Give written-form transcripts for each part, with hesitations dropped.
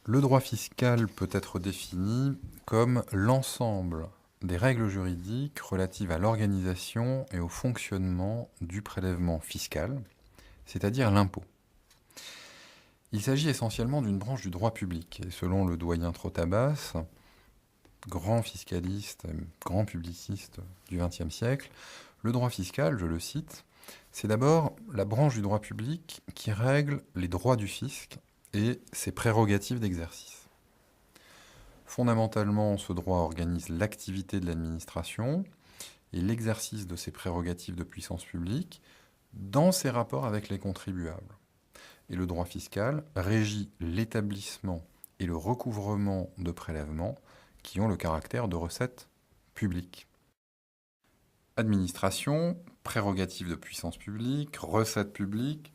Le droit fiscal peut être défini comme l'ensemble des règles juridiques relatives à l'organisation et au fonctionnement du prélèvement fiscal, c'est-à-dire l'impôt. Il s'agit essentiellement d'une branche du droit public, et selon le doyen Trotabas, grand fiscaliste, grand publiciste du XXe siècle, le droit fiscal, je le cite, c'est d'abord la branche du droit public qui règle les droits du fisc et ses prérogatives d'exercice. Fondamentalement, ce droit organise l'activité de l'administration et l'exercice de ses prérogatives de puissance publique dans ses rapports avec les contribuables. Et le droit fiscal régit l'établissement et le recouvrement de prélèvements qui ont le caractère de recettes publiques. Administration, prérogatives de puissance publique, recettes publiques,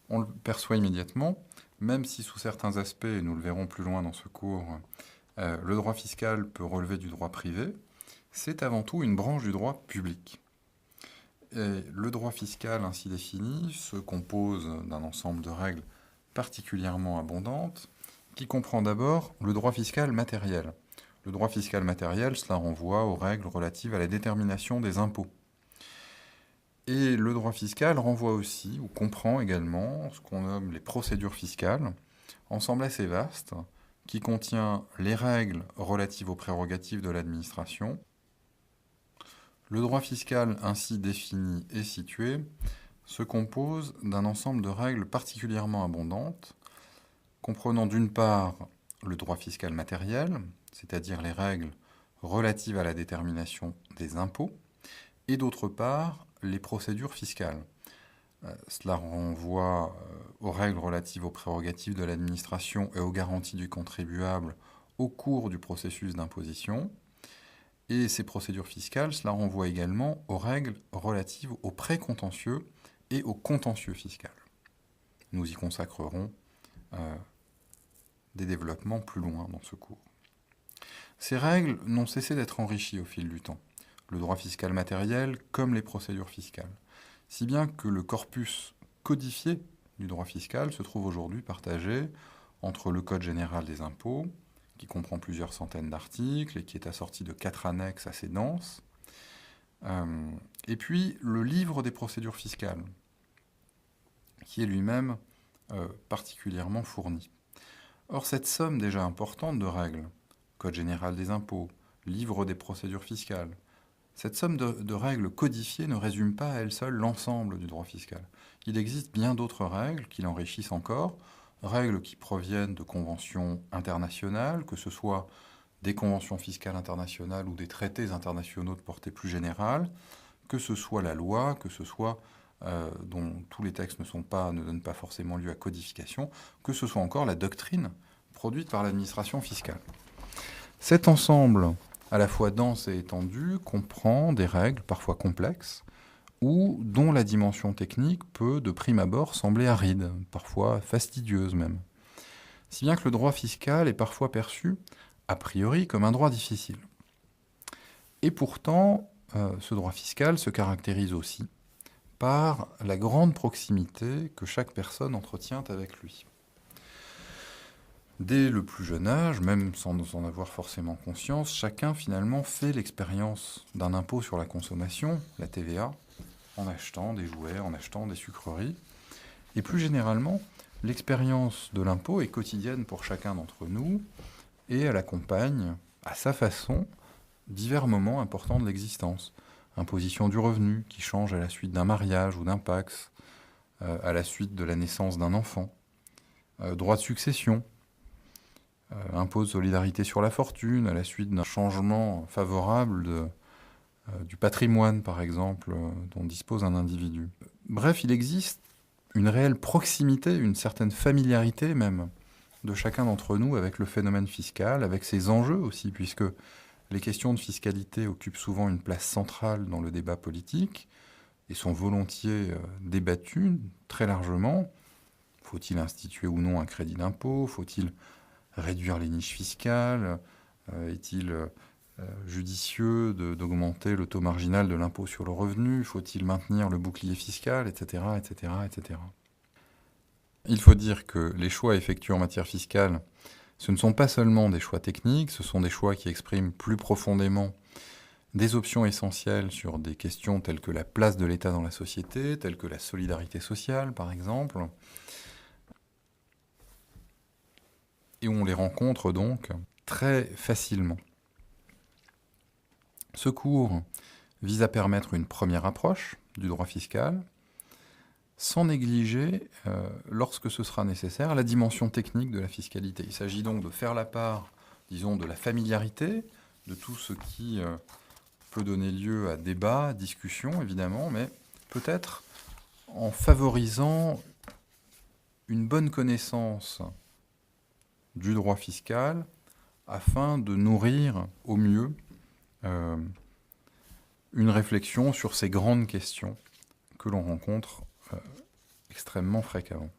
on le perçoit immédiatement, même si sous certains aspects, et nous le verrons plus loin dans ce cours, le droit fiscal peut relever du droit privé, c'est avant tout une branche du droit public. Et le droit fiscal ainsi défini se compose d'un ensemble de règles particulièrement abondantes, qui comprend d'abord le droit fiscal matériel. Le droit fiscal matériel, cela renvoie aux règles relatives à la détermination des impôts. Et le droit fiscal renvoie aussi, ou comprend également, ce qu'on nomme les procédures fiscales, ensemble assez vaste, qui contient les règles relatives aux prérogatives de l'administration. Le droit fiscal ainsi défini et situé se compose d'un ensemble de règles particulièrement abondantes, comprenant d'une part le droit fiscal matériel, c'est-à-dire les règles relatives à la détermination des impôts, et d'autre part les procédures fiscales. Cela renvoie aux règles relatives aux prérogatives de l'administration et aux garanties du contribuable au cours du processus d'imposition. Et ces procédures fiscales, cela renvoie également aux règles relatives aux précontentieux et au contentieux fiscal. Nous y consacrerons des développements plus loin dans ce cours. Ces règles n'ont cessé d'être enrichies au fil du temps, le droit fiscal matériel comme les procédures fiscales, si bien que le corpus codifié du droit fiscal se trouve aujourd'hui partagé entre le Code général des impôts, qui comprend plusieurs centaines d'articles et qui est assorti de 4 annexes assez denses, et puis le livre des procédures fiscales, qui est lui-même particulièrement fourni. Or, cette somme déjà importante de règles, Code général des impôts, livre des procédures fiscales, cette somme de règles codifiées ne résume pas à elle seule l'ensemble du droit fiscal. Il existe bien d'autres règles qui l'enrichissent encore, règles qui proviennent de conventions internationales, que ce soit des conventions fiscales internationales ou des traités internationaux de portée plus générale, que ce soit la loi, que ce soit dont tous les textes ne donnent pas forcément lieu à codification, que ce soit encore la doctrine produite par l'administration fiscale. Cet ensemble, à la fois dense et étendu, comprend des règles parfois complexes, ou dont la dimension technique peut, de prime abord, sembler aride, parfois fastidieuse même. Si bien que le droit fiscal est parfois perçu, a priori, comme un droit difficile. Et pourtant, ce droit fiscal se caractérise aussi par la grande proximité que chaque personne entretient avec lui. Dès le plus jeune âge, même sans en avoir forcément conscience, chacun finalement fait l'expérience d'un impôt sur la consommation, la TVA, en achetant des jouets, en achetant des sucreries. Et plus généralement, l'expérience de l'impôt est quotidienne pour chacun d'entre nous et elle accompagne, à sa façon, divers moments importants de l'existence. Imposition du revenu qui change à la suite d'un mariage ou d'un Pacs, à la suite de la naissance d'un enfant. Droit de succession, impôt de solidarité sur la fortune à la suite d'un changement favorable du patrimoine, par exemple, dont dispose un individu. Bref, il existe une réelle proximité, une certaine familiarité même, de chacun d'entre nous avec le phénomène fiscal, avec ses enjeux aussi, puisque les questions de fiscalité occupent souvent une place centrale dans le débat politique et sont volontiers débattues très largement. Faut-il instituer ou non un crédit d'impôt ? Faut-il réduire les niches fiscales ? Est-il judicieux d'augmenter le taux marginal de l'impôt sur le revenu ? Faut-il maintenir le bouclier fiscal, etc., etc., etc. Il faut dire que les choix effectués en matière fiscale Ce ne sont pas seulement des choix techniques, ce sont des choix qui expriment plus profondément des options essentielles sur des questions telles que la place de l'État dans la société, telles que la solidarité sociale, par exemple. Et on les rencontre donc très facilement. Ce cours vise à permettre une première approche du droit fiscal, sans négliger, lorsque ce sera nécessaire, la dimension technique de la fiscalité. Il s'agit donc de faire la part, disons, de la familiarité, de tout ce qui peut donner lieu à débat, à discussion, évidemment, mais peut-être en favorisant une bonne connaissance du droit fiscal afin de nourrir au mieux une réflexion sur ces grandes questions que l'on rencontre extrêmement fréquemment.